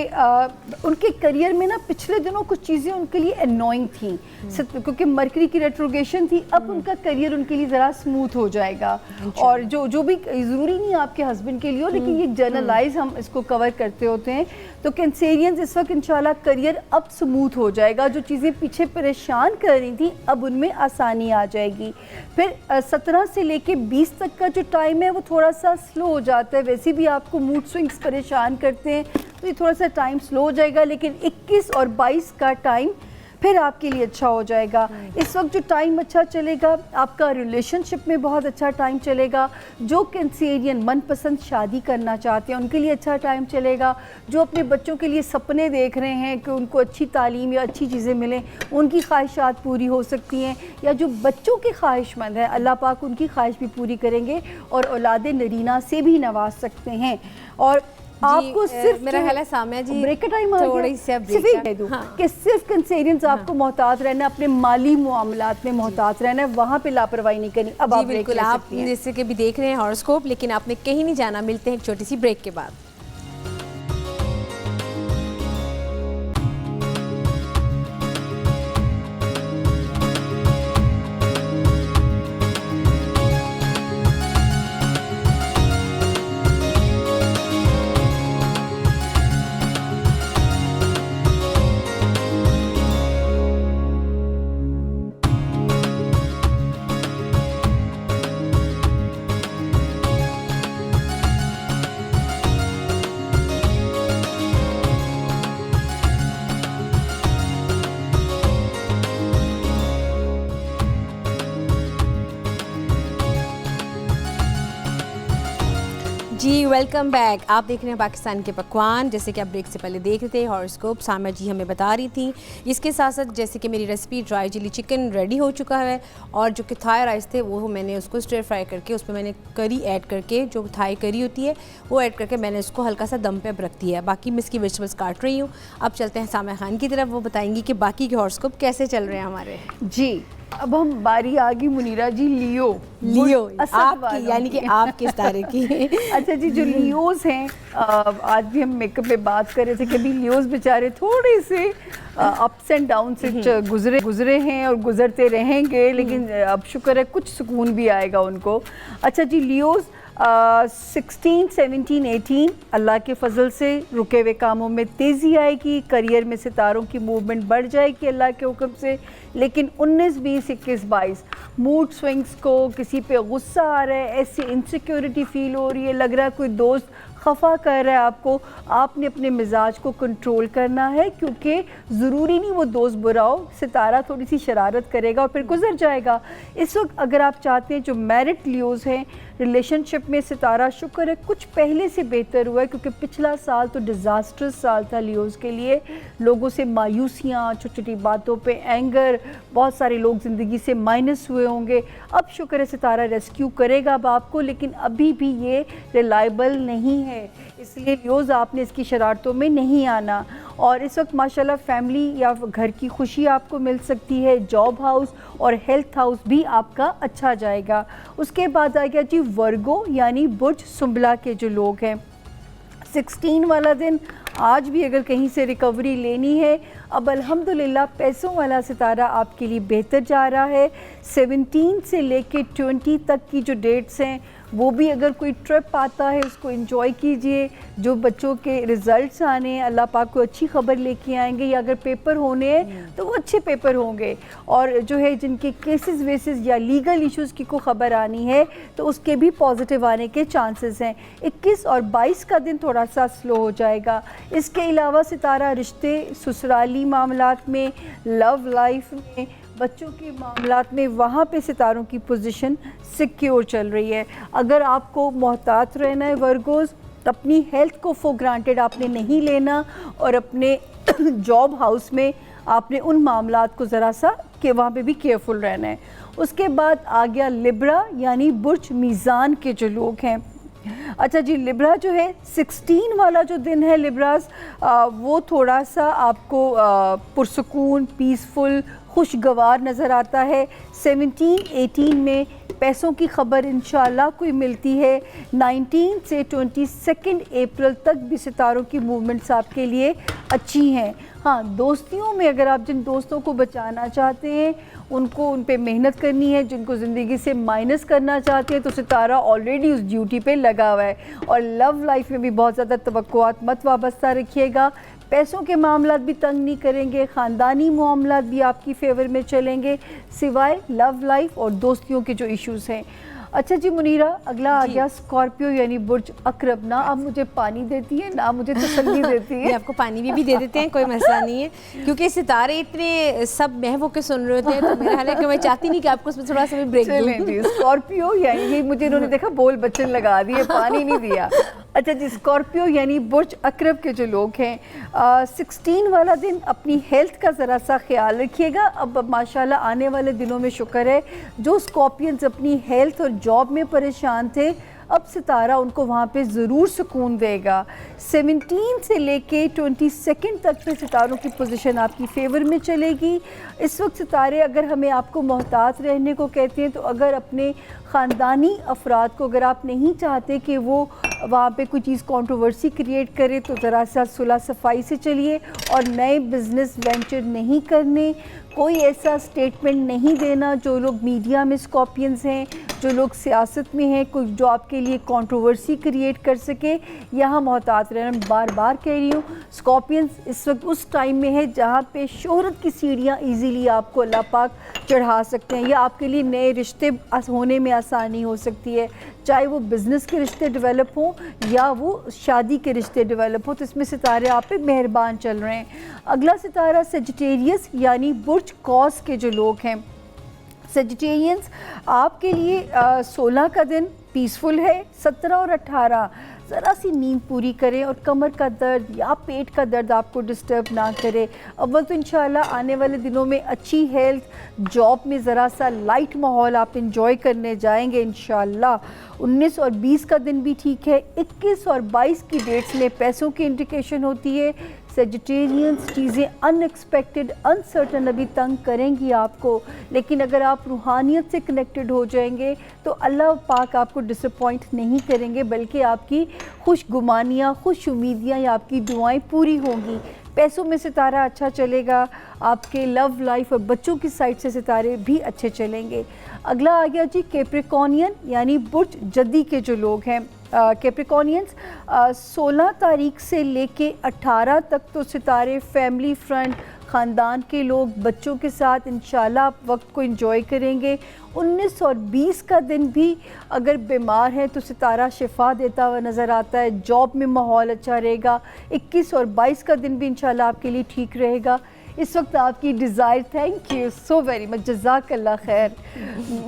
उनके करियर में ना पिछले दिनों कुछ चीज़ें उनके लिए अनोइंग थी, क्योंकि मरकरी की रेट्रोगेशन थी। अब उनका करियर उनके लिए ज़रा स्मूथ हो जाएगा। और जो भी ज़रूरी नहीं आपके हस्बैंड के लिए हो, लेकिन ये जनरलाइज हम इसको कवर करते होते हैं। तो कैंसेरियंस इस वक्त इंशाल्लाह करियर अब स्मूथ हो जाएगा। जो चीज़ें पीछे परेशान कर रही थी अब उनमें आसानी आ जाएगी। फिर 17 से लेके 20 तक का जो टाइम है वो थोड़ा सा स्लो हो जाता है। वैसे भी आपको मूड स्विंग्स परेशान करते हैं, तो ये थोड़ा सा टाइम स्लो हो जाएगा। लेकिन 21 और 22 का टाइम फिर आपके लिए अच्छा हो जाएगा। इस वक्त जो टाइम अच्छा चलेगा, आपका रिलेशनशिप में बहुत अच्छा टाइम चलेगा। जो कैंसेरियन मनपसंद शादी करना चाहते हैं उनके लिए अच्छा टाइम चलेगा। जो अपने बच्चों के लिए सपने देख रहे हैं कि उनको अच्छी तालीम या अच्छी चीज़ें मिलें, उनकी ख्वाहिशात पूरी हो सकती हैं। या जो बच्चों के ख्वाहिशमंद हैं, अल्लाह पाक उनकी ख्वाहिश भी पूरी करेंगे और औलाद नरीना से भी नवाज सकते हैं। और आपको सिर्फ मेरा ख्याल है सामिया जी ब्रेक का टाइम आ गया, थोड़ी सी सिर्फ ही कह दूं कि सिर्फ कैंसेरियंस आपको मोहतात रहना, अपने माली मामलात में मोहतात रहना है, वहाँ पे लापरवाही नहीं करनी। अब आप बिल्कुल, आप जैसे कि भी देख रहे हैं हॉरोस्कोप, लेकिन आपने कहीं नहीं जाना। मिलते हैं एक छोटी सी ब्रेक के बाद। जी वेलकम बैक। आप देख रहे हैं पाकिस्तान के पकवान। जैसे कि आप ब्रेक से पहले देख रहे थे हॉरोस्कोप, सामिया जी हमें बता रही थी। इसके साथ साथ जैसे कि मेरी recipe dry chilli chicken ready हो चुका है, और जो कि थाई राइस थे वो मैंने उसको स्टर फ्राई करके उसमें मैंने करी ऐड करके, जो थाई करी होती है वो ऐड करके मैंने उसको हल्का सा दम पे अब रख दिया है। बाकी मैं इसकी वेजिटेबल्स काट रही हूँ। अब चलते हैं सामिया खान की तरफ, वो बताएंगी कि बाकी के हॉरोस्कोप कैसे चल रहे हैं हमारे। जी अब हम बारी आ गई मुनीरा जी लियो आपकी, यानी कि आप किस तारे की। अच्छा जी, जो लियोज हैं, आज भी हम मेकअप पे बात कर रहे थे कि अभी लियोज बेचारे थोड़े से अप्स एंड डाउन से गुजरे हैं और गुजरते रहेंगे, लेकिन अब शुक्र है कुछ सुकून भी आएगा उनको। अच्छा जी, लियोज 16, 17, 18 अल्लाह के फजल से रुके हुए कामों में तेज़ी आएगी, करियर में सितारों की मूवमेंट बढ़ जाएगी अल्लाह के हुक्म से। लेकिन 19, 20, 21, 22 मूड स्विंग्स को, किसी पे गुस्सा आ रहा है, ऐसी इनसिक्योरिटी फील हो रही है, लग रहा है कोई दोस्त खफा कर रहा है आपको, आपने अपने मिजाज को कंट्रोल करना है, क्योंकि ज़रूरी नहीं वो दोस्त बुरा हो, सितारा थोड़ी सी शरारत करेगा और फिर गुजर जाएगा। इस वक्त अगर आप चाहते हैं, जो मैरिड लियोज हैं, रिलेशनशिप में सितारा शुक्र है कुछ पहले से बेहतर हुआ है, क्योंकि पिछला साल तो डिज़ास्टर्स साल था लियोज के लिए। लोगों से मायूसियाँ, छोटी छोटी बातों पे एंगर, बहुत सारे लोग ज़िंदगी से माइनस हुए होंगे। अब शुक्र है सितारा रेस्क्यू करेगा अब आपको, लेकिन अभी भी ये रिलायबल नहीं है, इसलिए लियोज आपने इसकी शरारतों में नहीं आना। और इस वक्त माशाल्लाह फैमिली या घर की खुशी आपको मिल सकती है, जॉब हाउस और हेल्थ हाउस भी आपका अच्छा जाएगा। उसके बाद आ गया जी वर्गो, यानी बुर्ज सुंबला के जो लोग हैं, 16 वाला दिन, आज भी अगर कहीं से रिकवरी लेनी है, अब अल्हम्दुलिल्लाह पैसों वाला सितारा आपके लिए बेहतर जा रहा है। 17 से लेके 20 तक की जो डेट्स हैं, वो भी अगर कोई ट्रिप आता है उसको एंजॉय कीजिए। जो बच्चों के रिज़ल्ट्स आने हैं, अल्लाह पाक को अच्छी खबर लेके आएंगे, या अगर पेपर होने हैं तो वो अच्छे पेपर होंगे। और जो है जिनके केसेस वेसेस या लीगल इश्यूज़ की को खबर आनी है तो उसके भी पॉजिटिव आने के चांसेस हैं। 21 और 22 का दिन थोड़ा सा स्लो हो जाएगा। इसके अलावा सितारा रिश्ते, ससुराली मामलात में, लव लाइफ में, बच्चों के मामलात में, वहाँ पे सितारों की पोजीशन सिक्योर चल रही है। अगर आपको मोहतात रहना है वर्गोज़, अपनी हेल्थ को फॉर ग्रांटेड आपने नहीं लेना, और अपने जॉब हाउस में आपने उन मामलात को ज़रा सा कि वहाँ पे भी केयरफुल रहना है। उसके बाद आ गया लिब्रा, यानी बुर्ज मीज़ान के जो लोग हैं। अच्छा जी, लिब्रा जो है 16 वाला जो दिन है लिब्रास, वो थोड़ा सा आपको पुरसुकून, पीसफुल, खुशगवार नज़र आता है। 17, 18 में पैसों की खबर इंशाल्लाह कोई मिलती है। 19 से 22 अप्रैल तक भी सितारों की मूवमेंट्स आपके लिए अच्छी हैं। हाँ, दोस्तियों में अगर आप जिन दोस्तों को बचाना चाहते हैं, उनको उन पे मेहनत करनी है, जिनको ज़िंदगी से माइनस करना चाहते हैं, तो सितारा ऑलरेडी उस ड्यूटी पे लगा हुआ है। और लव लाइफ में भी बहुत ज़्यादा तवक्कुआत मत वाबस्ता रखिएगा। पैसों के मामलात भी तंग नहीं करेंगे, ख़ानदानी मामलात भी आपकी फेवर में चलेंगे, सिवाय लव लाइफ और दोस्तियों के जो इश्यूज़ हैं। अच्छा जी मुनीरा, अगला आ गया स्कॉर्पियो यानी बुर्ज अकरब। ना आप मुझे पानी देती है ना मुझे तसल्ली देती है। आपको पानी भी दे देते हैं, कोई मसला नहीं है, क्योंकि सितारे इतने सब महव के सुन रहे होते हैं, तो मेरा ख्याल है कि मैं चाहती नहीं कि आपको उसमें थोड़ा सा भी ब्रेक दूं। जी स्कॉर्पियो यानी ये मुझे इन्होंने देखा बोल बच्चन लगा दिए, पानी नहीं दिया। अच्छा जी, स्कॉर्पियो यानी बुर्ज अकरब के जो लोग हैं, 16 वाला दिन अपनी हेल्थ का ज़रा सा ख्याल रखिएगा। अब माशाल्लाह आने वाले दिनों में शुक्र है जो स्कॉर्पियंस अपनी हेल्थ और जॉब में परेशान थे, अब सितारा उनको वहाँ पे ज़रूर सुकून देगा। 17 से लेके 22 तक पे सितारों की पोजीशन आपकी फेवर में चलेगी। इस वक्त सितारे अगर हमें आपको मोहतात रहने को कहते हैं, तो अगर अपने ख़ानदानी अफराद को अगर आप नहीं चाहते कि वो वहाँ पे कोई चीज़ कंट्रोवर्सी क्रिएट करे, तो ज़रा सा सुलह सफाई से चलिए और नए बिज़नेस वेंचर नहीं करने, कोई ऐसा स्टेटमेंट नहीं देना। जो लोग मीडिया में स्कॉर्पियंस हैं, जो लोग सियासत में हैं, कोई जो आपके लिए कंट्रोवर्सी क्रिएट कर सके, यहाँ मोहतात रहना। बार बार कह रही हूँ, स्कॉर्पियंस इस वक्त उस टाइम में है जहाँ पे शोहरत की सीढ़ियाँ इजीली आपको अल्लाह पाक चढ़ा सकते हैं, या आपके लिए नए रिश्ते होने में आसानी हो सकती है, चाहे वो बिज़नेस के रिश्ते डेवलप हों या वो शादी के रिश्ते डेवलप हो। तो इसमें सितारे आप पे मेहरबान चल रहे हैं। अगला सितारा सेजिटेरियस यानी बुर्ज कौस के जो लोग हैं। सेजिटेरियंस आपके लिए 16 का दिन पीसफुल है। 17 और 18 ज़रा सी नींद पूरी करें और कमर का दर्द या पेट का दर्द आपको डिस्टर्ब ना करे। अव्वल तो इंशाल्लाह आने वाले दिनों में अच्छी हेल्थ, जॉब में ज़रा सा लाइट माहौल आप इंजॉय करने जाएंगे इंशाल्लाह। 19 और 20 का दिन भी ठीक है। 21 और 22 की डेट्स में पैसों की इंडिकेशन होती है। सेजिटेरियंस चीज़ें अनएक्सपेक्टेड, अनसर्टन अभी तंग करेंगी आपको, लेकिन अगर आप रूहानियत से कनेक्टेड हो जाएंगे तो अल्लाह पाक आपको डिसअपॉइंट नहीं करेंगे, बल्कि आपकी खुशगुमानियाँ, खुश उम्मीदियाँ या आपकी दुआएं पूरी होंगी। पैसों में सितारा अच्छा चलेगा। आपके लव लाइफ और बच्चों की साइड से सितारे भी अच्छे चलेंगे। अगला आ गया जी कैप्रिकॉनियन यानी बुर्ज जद्दी के जो लोग हैं। कैप्रिकॉनियंस 16 तारीख से लेके 18 तक तो सितारे फैमिली फ्रंट, ख़ानदान के लोग, बच्चों के साथ इंशाल्लाह आप वक्त को एंजॉय करेंगे। 19 और 20 का दिन भी अगर बीमार हैं तो सितारा शिफा देता हुआ नज़र आता है। जॉब में माहौल अच्छा रहेगा। 21 और 22 का दिन भी इंशाल्लाह आपके लिए ठीक रहेगा। इस वक्त आपकी desire, thank you so very much, जज़ाकल्लाह खैर,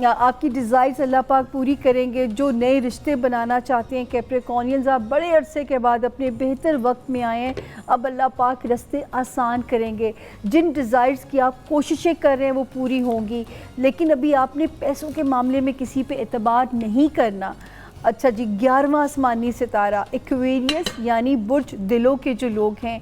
आपकी डिज़ायर्स अल्लाह पाक पूरी करेंगे। जो नए रिश्ते बनाना चाहते हैं कैप्रिकॉनियंस, आप बड़े अरसे के बाद अपने बेहतर वक्त में आए हैं, अब अल्लाह पाक रास्ते आसान करेंगे। जिन डिज़ायर्स की आप कोशिशें कर रहे हैं वो पूरी होंगी, लेकिन अभी आपने पैसों के मामले में किसी पे एतबार नहीं करना। अच्छा जी, 11वां आसमानी सितारा एक्वेरियस यानी बुर्ज दिलों के जो लोग हैं।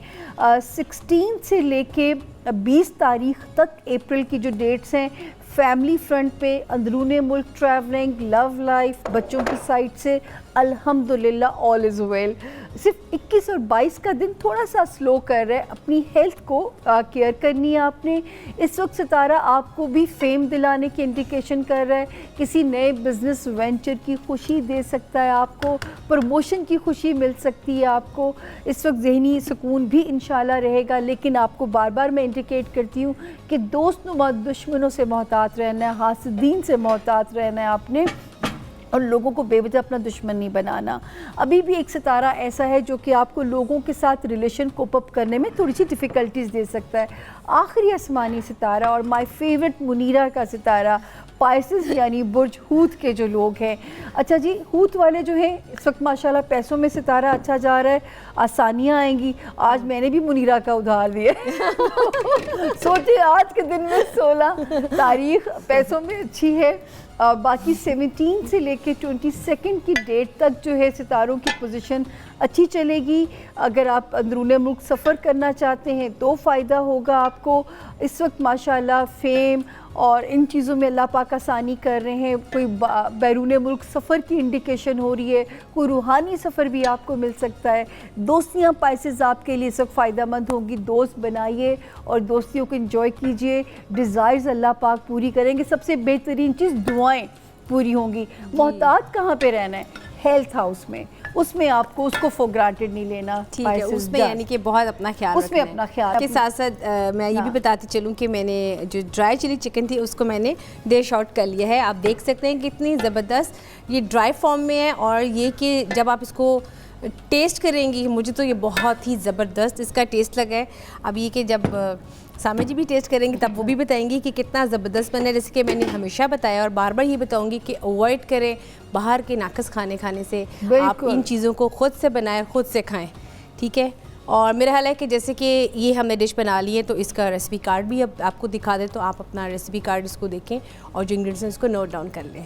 16 से लेके 20 तारीख तक अप्रैल की जो डेट्स हैं, फैमिली फ्रंट पे अंदरूने मुल्क ट्रैवलिंग, लव लाइफ, बच्चों की साइड से अल्हम्दुलिल्लाह ऑल इज़ वेल। सिर्फ 21 और 22 का दिन थोड़ा सा स्लो कर रहा है। अपनी हेल्थ को केयर करनी है आपने। इस वक्त सितारा आपको भी फेम दिलाने की इंडिकेशन कर रहा है। किसी नए बिज़नेस वेंचर की खुशी दे सकता है आपको, प्रमोशन की खुशी मिल सकती है आपको। इस वक्त ज़हनी सुकून भी इंशाल्लाह रहेगा, लेकिन आपको बार बार मैं इंडिकेट करती हूँ कि दोस्त नुमा दुश्मनों से मोहतात रहना है, हासदीन से मोहतात रहना है आपने, और लोगों को बेवजह अपना दुश्मन नहीं बनाना। अभी भी एक सितारा ऐसा है जो कि आपको लोगों के साथ रिलेशन कोप अप करने में थोड़ी सी डिफ़िकल्टीज़ दे सकता है। आखिरी आसमानी सितारा और माय फेवरेट मुनीरा का सितारा पाइसेस यानी बुर्ज हूत के जो लोग हैं। अच्छा जी, हूत वाले जो हैं इस वक्त माशाल्लाह पैसों में सितारा अच्छा जा रहा है, आसानियाँ आएंगी। आज मैंने भी मुनीरा का उधार दिया सोचिए आज के दिन में 16 तारीख पैसों में अच्छी है। बाकी 17 से लेके 22 की डेट तक जो है सितारों की पोजीशन अच्छी चलेगी। अगर आप अंदरूने मुल्क सफ़र करना चाहते हैं तो फ़ायदा होगा आपको। इस वक्त माशाल्लाह फ़ेम और इन चीज़ों में अल्लाह पाक आसानी कर रहे हैं। कोई बैरून मुल्क सफ़र की इंडिकेशन हो रही है, कोई रूहानी सफ़र भी आपको मिल सकता है। दोस्तियाँ पाइसेस आपके लिए सब फ़ायदा मंद होंगी। दोस्त बनाइए और दोस्तियों को एंजॉय कीजिए। डिज़ायर्स अल्लाह पाक पूरी करेंगे। सबसे बेहतरीन चीज़ दुआएं पूरी होंगी। मोहतात कहाँ पे रहना है? हेल्थ हाउस में। उसमें आपको उसको फॉर ग्रांटेड नहीं लेना। ठीक है, उसमें यानी कि बहुत अपना ख्याल उसमें अपना ख्याल के साथ साथ मैं ये भी बताती चलूँ कि मैंने जो ड्राई चिली चिकन थी उसको मैंने डिश आउट कर लिया है। आप देख सकते हैं कितनी ज़बरदस्त ये ड्राई फॉर्म में है, और ये कि जब आप इसको टेस्ट करेंगी, मुझे तो ये बहुत ही ज़बरदस्त इसका टेस्ट लगा है। अब ये कि जब सामे जी भी टेस्ट करेंगे तब वो भी बताएंगी कि कितना ज़बरदस्त बना है। जैसे कि मैंने हमेशा बताया और बार बार ये बताऊंगी कि अवॉइड करें बाहर के नाकस खाने से। आप इन चीज़ों को ख़ुद से बनाएं, ख़ुद से खाएं, ठीक है। और मेरा ख्याल है कि जैसे कि ये हमने डिश बना ली है तो इसका रेसिपी कार्ड भी अब आपको दिखा दे, तो आप अपना रेसिपी कार्ड इसको देखें और जो इंग्रेडिएंट्स हैं उसको नोट डाउन कर लें।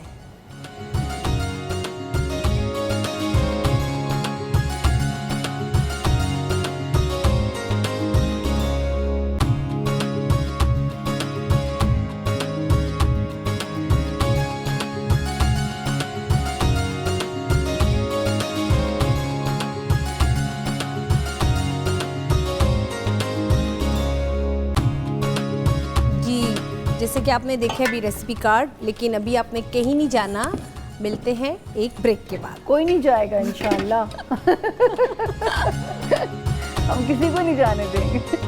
जैसे कि आपने देखे अभी रेसिपी कार्ड, लेकिन अभी आपने कहीं नहीं जाना, मिलते हैं एक ब्रेक के बाद। कोई नहीं जाएगा इंशाल्लाह हम किसी को नहीं जाने देंगे।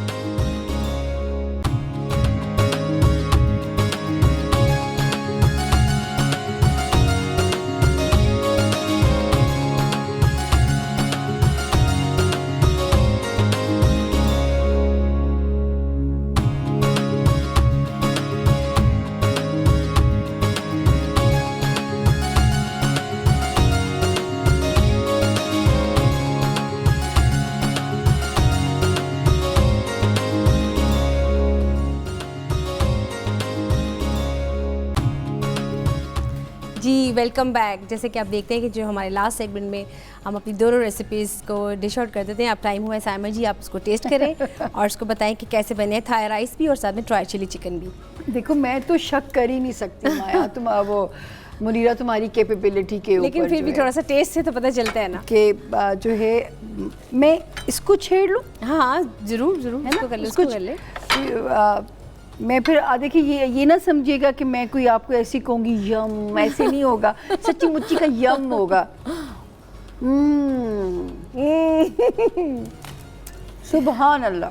जी वेलकम बैक। जैसे कि आप देखते हैं कि जो हमारे लास्ट सेगमेंट में हम अपनी दोनों रेसिपीज़ को डिश आउट कर देते हैं। अब टाइम हुआ है साइमा जी आप इसको टेस्ट करें और इसको बताएं कि कैसे बने हैं थाई राइस भी और साथ में ड्राई चिली चिकन भी। देखो मैं तो शक कर ही नहीं सकती माया, तुम वो मुनीरा तुम्हारी कैपेबिलिटी के ऊपर, लेकिन फिर भी थोड़ा सा टेस्ट से तो पता चलता है ना कि जो है मैं इसको छेड़ लूँ। हाँ ज़रूर ज़रूर, इसको कर ले, इसको कर ले। मैं फिर देखिए ये ना समझिएगा कि मैं कोई आपको ऐसी कहूँगी यम, ऐसे नहीं होगा, सच्ची मुच्ची का यम होगा। सुभान अल्लाह,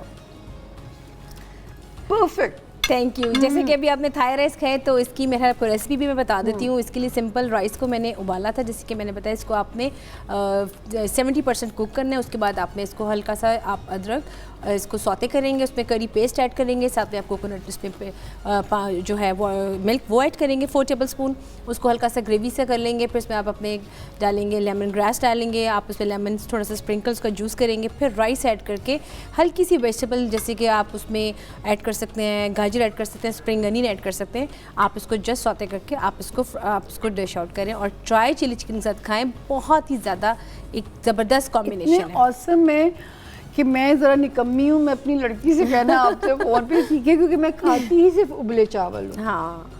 परफेक्ट। Thank you. जैसे कि अभी आपने थाई राइस खाए तो इसकी मेरा आपको रेसिपी भी मैं बता देती हूँ। इसके लिए सिंपल राइस को मैंने उबाला था, जैसे कि मैंने बताया इसको आपने 70% कुक करना है। उसके बाद आपने इसको हल्का सा आप अदरक इसको सौते करेंगे, उसमें करी पेस्ट ऐड करेंगे, साथ में आप कोकोनट इसमें जो है वो मिल्क वो ऐड करेंगे 4 टेबलस्पून। उसको हल्का सा ग्रेवी से कर लेंगे, फिर इसमें आप अपने डालेंगे लेमन ग्रास डालेंगे, आप उसमें लेमन थोड़ा सा स्प्रिंकल्स का जूस करेंगे, फिर राइस ऐड करके हल्की सी वेजिटेबल जैसे कि आप उसमें ऐड कर सकते हैं, गाजर ऐड कर सकते हैं, स्प्रिंग अनियन ऐड कर सकते हैं। आप इसको जस्ट सौते करके आप इसको डिश आउट करें और ड्राई चिली चिकन के साथ खाएँ। बहुत ही ज़्यादा एक ज़बरदस्त कॉम्बिनेशन है। ऑसम है कि मैं ज़रा निकम्मी हूँ, मैं अपनी लड़की से कहना आपसे फ़ोन पे सीखे, क्योंकि मैं खाती ही सिर्फ उबले चावल हूँ। हाँ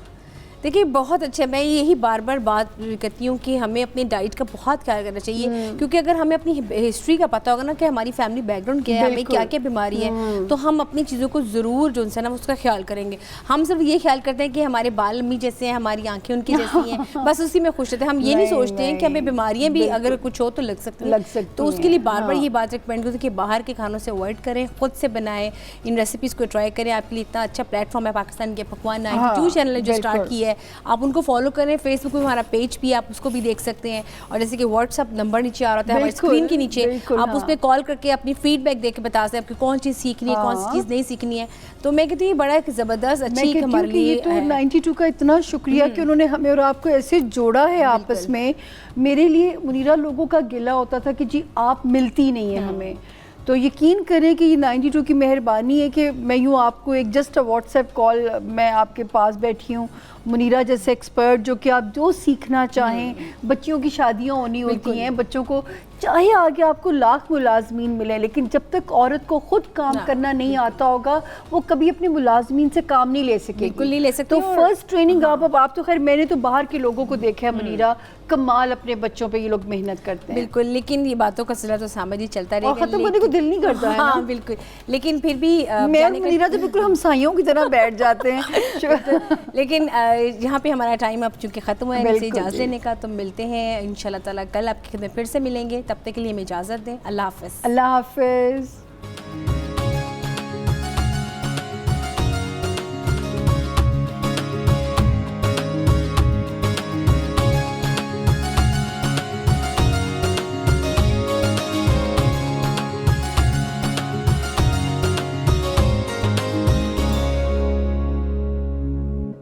देखिए बहुत अच्छा, मैं यही बार बार बात करती हूँ कि हमें अपनी डाइट का बहुत ख्याल करना चाहिए, क्योंकि अगर हमें अपनी हिस्ट्री का पता होगा ना कि हमारी फैमिली बैकग्राउंड क्या है, हमें क्या क्या बीमारी है, तो हम अपनी चीज़ों को ज़रूर जो है ना उसका ख्याल करेंगे। हम सिर्फ ये ख्याल करते हैं कि हमारे बाल अम्मी जैसे हैं, हमारी आंखें उनकी जैसी हैं, बस उसी में खुश रहते हैं। हम ये नहीं सोचते हैं कि हमें बीमारियाँ भी अगर कुछ हो तो लग सकती हैं। तो उसके लिए बार बार ये बात रिकमेंड करती हूँ कि बाहर के खानों से अवॉइड करें, खुद से बनाएं, इन रेसिपीज़ को ट्राई करें। आपके लिए इतना अच्छा प्लेटफॉर्म है पाकिस्तान के पकवान 92 चैनल ने जो स्टार्ट किया है, आप उनको फॉलो करें। फेसबुक पे हमारा पेज भी आप उसको भी देख सकते हैं, और जैसे कि व्हाट्सअप नंबर नीचे आ रहा है हमारी स्क्रीन के नीचे, आप उस पर कॉल करके अपनी फीडबैक दे के बता सकते हैं आपकी कौन चीज़ सीखनी है, कौन सी चीज़ नहीं सीखनी है। तो मैं कहती हूँ बड़ा एक ज़बरदस्त अच्छी हमारे लिए तो 92 का इतना शुक्रिया कि उन्होंने हमें और आपको ऐसे जोड़ा है आपस में। मेरे लिए मुनीरा लोगों का गिला होता था कि जी आप मिलती नहीं है हमें, तो यकीन करें कि ये 92 की मेहरबानी है कि मैं यूँ आपको एक जस्ट व्हाट्सएप कॉल, मैं आपके पास बैठी हूँ, मुनीरा जैसे एक्सपर्ट जो कि आप जो सीखना चाहें। बच्चियों की शादियाँ होनी होती हैं, बच्चों को चाहे आगे आपको लाख मुलाजमीन मिले, लेकिन जब तक औरत को खुद काम करना नहीं आता होगा वो कभी अपने मुलाजमीन से काम नहीं ले सकेगी, बिल्कुल नहीं ले सकती। तो फर्स्ट ट्रेनिंग आप तो खैर मैंने तो बाहर के लोगों को देखा है मुनीरा, कमाल अपने बच्चों पे ये लोग मेहनत करते हैं। बिल्कुल, लेकिन ये बातों का सिलसिला तो सामजी चलता रहेगा, खत्म करने को दिल नहीं करता है ना। हाँ बिल्कुल, लेकिन फिर भी मैं और मुनीरा तो बिल्कुल हमसाइयों की तरह बैठ जाते हैं। लेकिन यहाँ पे हमारा टाइम अब चूँकि ख़त्म हुआ है इनसे इजाज़त लेने का, तो मिलते हैं इंशाल्लाह ताला कल आपकी खिदमत फिर से मिलेंगे। तब तक के लिए हमें इजाज़त दें। अल्लाह हाफ़िज़। अल्लाह हाफिज़।